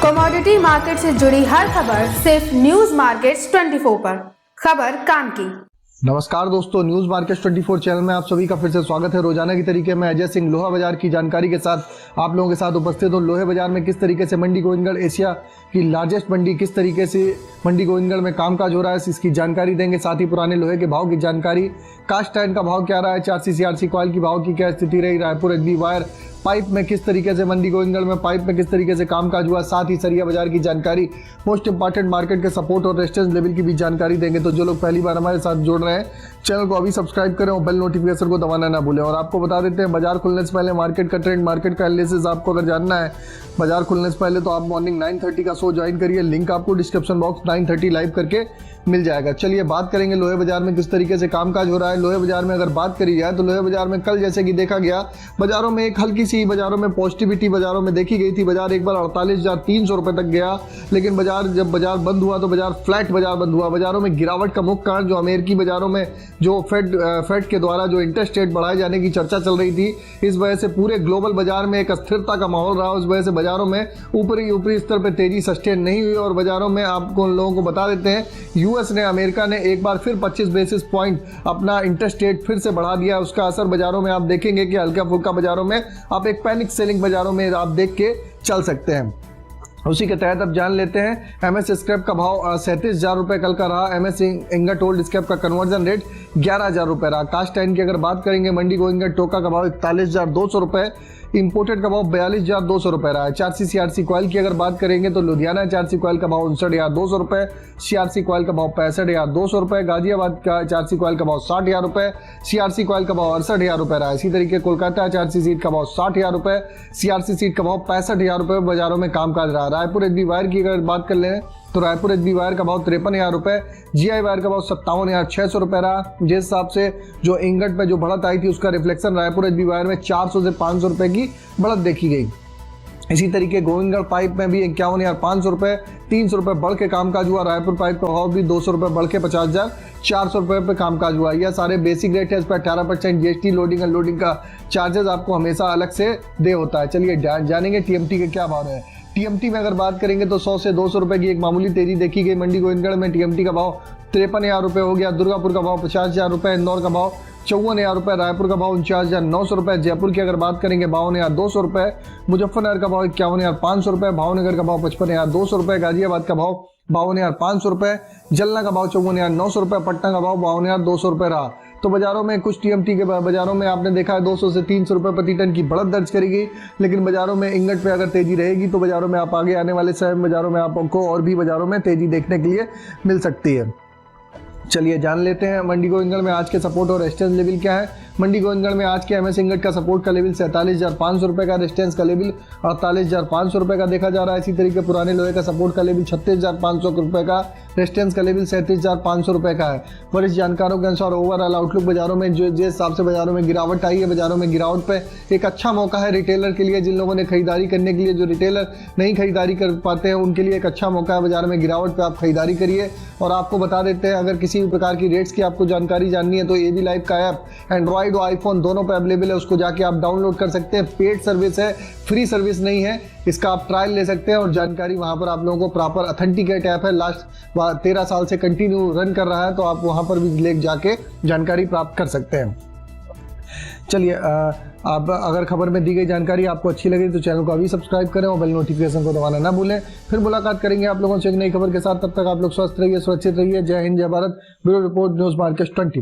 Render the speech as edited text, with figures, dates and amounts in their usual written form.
Commodity market से जुड़ी हर खबर सिर्फ न्यूज मार्केट्स 24 पर। खबर काम की। नमस्कार दोस्तों, न्यूज मार्केट्स 24 चैनल में आप सभी का फिर से स्वागत है। रोजाना की तरीके में अजय सिंह लोहा बाजार की जानकारी के साथ आप लोगों के साथ उपस्थित हूँ। लोहे बाजार में किस तरीके से मंडी गोविंदगढ़ एशिया की लार्जेस्ट मंडी, किस तरीके से मंडी गोविंदगढ़ में कामकाज हो रहा है, इसकी जानकारी देंगे। साथ ही पुराने लोहे के भाव की जानकारी, कास्ट आयरन का भाव क्या रहा है, 4C CRC कॉइल की भाव की क्या स्थिति रही, रायपुर HB वायर पाइप में किस तरीके से मंडी गोविंदगढ़ में पाइप में किस तरीके से कामकाज हुआ, साथ ही सरिया बाजार की जानकारी, मोस्ट इंपॉर्टेंट मार्केट के सपोर्ट और रेजिस्टेंस लेवल की भी जानकारी देंगे। तो जो लोग पहली बार हमारे साथ जुड़ रहे हैं, चैनल को अभी सब्सक्राइब करें और बेल नोटिफिकेशन को दबाना ना भूलें। और आपको बता देते हैं, बाजार खुलने से पहले मार्केट का ट्रेंड, मार्केट का एनालिसिस आपको अगर जानना है बाजार खुलने से पहले, तो आप मॉर्निंग 9:30 का शो ज्वाइन करिए। लिंक आपको डिस्क्रिप्शन बॉक्स 9:30 लाइव करके मिल जाएगा। चलिए बात करेंगे लोहे बाजार में किस तरीके से कामकाज हो रहा है। लोहे बाजार में अगर बात करी जाए तो लोहे बाजार में कल जैसे कि देखा गया, बाजारों में एक हल्की सी बाजारों में पॉजिटिविटी बाजारों में देखी गई थी। बाजार एक बार 48,300 रुपए तक गया, लेकिन जब बाजार बंद हुआ तो बाजार फ्लैट बाजार बंद हुआ। बाजारों में गिरावट का मुख्य कारण जो अमेरिकी बाजारों में जो फेड के द्वारा जो इंटरेस्ट रेट बढ़ाए जाने की चर्चा चल रही थी, इस वजह से पूरे ग्लोबल बाजार में एक अस्थिरता का माहौल रहा। उस वजह से बाजारों में ऊपरी स्तर पर तेजी सस्टेन नहीं हुई। और बाजारों में आपको लोगों को बता देते हैं, यूएस ने, अमेरिका ने एक बार फिर 25 बेसिस पॉइंट अपना इंटरेस्ट रेट फिर से बढ़ा दिया। उसका असर बाजारों में आप देखेंगे कि हल्का फुल्का बाजारों में आप एक पैनिक सेलिंग बाजारों में आप देख के चल सकते हैं। उसी के तहत अब जान लेते हैं MS स्क्रैप का भाव 37,000 रुपये कल का रहा। MS इंगट ओल्ड स्क्रैप का कन्वर्जन रेट 11,000 रुपये रहा। कास्ट आयरन की अगर बात करेंगे, मंडी गोविंदगढ़ टोका का भाव 41,200 रुपये, इंपोर्टेड का भाव 42,200 रुपये रहा है। 4C CRC कॉइल की अगर बात करेंगे तो लुधियाना 4C कॉइल का भाव 59,200 रुपये, CRC कॉइल का भाव 65,200 रुपये, गाजियाबाद का 4C कॉइल का भाव 60,000 रुपये, CRC कॉइल का भाव 68,000 रुपये रहा है। इसी तरीके कोलकाता 4C सीट का भाव 60,000 रुपये, CRC सीट का भाव 65,000 रुपये बाजारों में कामकाज रहा। रायपुर HB वायर की अगर बात कर लें तो रायपुर HB वायर का भाव 53,000 रुपये, GI वायर का भाव 57,600 रुपये रहा। जिस हिसाब से जो इंगट पे जो बढ़त आई थी, उसका रिफ्लेक्शन रायपुर HB वायर में 400 से 500 रुपये की बढ़त देखी गई। इसी तरीके गोविंदगढ़ पाइप में भी 51,500 रुपये, 300 रुपये बढ़ के कामकाज हुआ। रायपुर पाइप का भाव भी 200 रुपये बढ़ के 50,400 रुपये पे कामकाज हुआ। यह सारे बेसिक रेट है। इस पर 18% GST लोडिंग अनलोडिंग का चार्जेस आपको हमेशा अलग से दे होता है। चलिए जानेंगे TMT के क्या भाव है। TMT में अगर बात करेंगे तो 100 से 200 रुपये की एक मामूली तेजी देखी गई। मंडी गोविंदगढ़ में TMT का भाव 53,000 रुपये हो गया। दुर्गापुर का भाव 50,000 रुपये, इंदौर का भाव 54,000 रुपये, रायपुर का भाव 49,900 रुपये, जयपुर की अगर बात करेंगे 52,200 रुपये, मुजफ्फरनगर का भाव 51,500 रुपये, भावनगर का भाव 55,200 रुपये, गाजियाबाद का भाव 52,500 रुपये, जलना का भाव 54,900 रुपये, पटना का भाव 52,200 रुपये रहा। तो बाजारों में कुछ TMT के बाजारों में आपने देखा है 200 से 300 रुपये प्रति टन की बढ़त दर्ज करी गई। लेकिन बाजारों में इंगट पे अगर तेजी रहेगी तो बाजारों में आप आगे आने वाले समय बाजारों में आपको और भी बाजारों में तेजी देखने के लिए मिल सकती है। चलिए जान लेते हैं मंडी गोविंदगढ़ में आज के सपोर्ट और रेजिस्टेंस लेवल क्या है। मंडी गोविंदगढ़ में आज के MS इंगट का सपोर्ट का लेवल 47,500 रुपये का, रेजिस्टेंस का लेवल 48,500 रुपये का देखा जा रहा है। इसी तरीके पुराने लोहे का सपोर्ट का लेवल 36,500 रुपये का, रेजिस्टेंस का लेवल 37,500 रुपये का है। वरिष्ठ जानकारों के अनुसार ओवरऑल आउटलुक बाजारों में जो जिस हिसाब से बाजारों में गिरावट आई है, बाजारों में गिरावट पे एक अच्छा मौका है रिटेलर के लिए। जिन लोगों ने खरीदारी करने के लिए, जो रिटेलर नहीं खरीदारी कर पाते हैं, उनके लिए एक अच्छा मौका है। बाजार में गिरावट पे आप खरीदारी करिए। और आपको बता देते हैं, अगर किसी भी प्रकार की रेट्स की आपको जानकारी जाननी है तो AB लाइव का ऐप एंड्रॉइड और iPhone दोनों पे अवेलेबल है। उसको जाके आप डाउनलोड कर सकते हैं। पेड सर्विस है, फ्री सर्विस नहीं है। इसका आप ट्रायल ले सकते हैं और जानकारी वहां पर आप लोगों को प्रॉपर ऑथेंटिकेट ऐप है, लास्ट 13 साल से कंटिन्यू रन कर रहा है, तो आप वहां पर भी ले जाके जानकारी प्राप्त कर सकते हैं। चलिए आप अगर खबर में दी गई जानकारी आपको अच्छी लगी तो चैनल को अभी सब्सक्राइब करें और बेल नोटिफिकेशन को दबाना ना भूलें। फिर मुलाकात करेंगे आप लोगों से एक नई खबर के साथ। तब तक आप लोग स्वस्थ रहिए, सुरक्षित रहिए। जय हिंद, जय Bharat. Bureau report, news markets 20।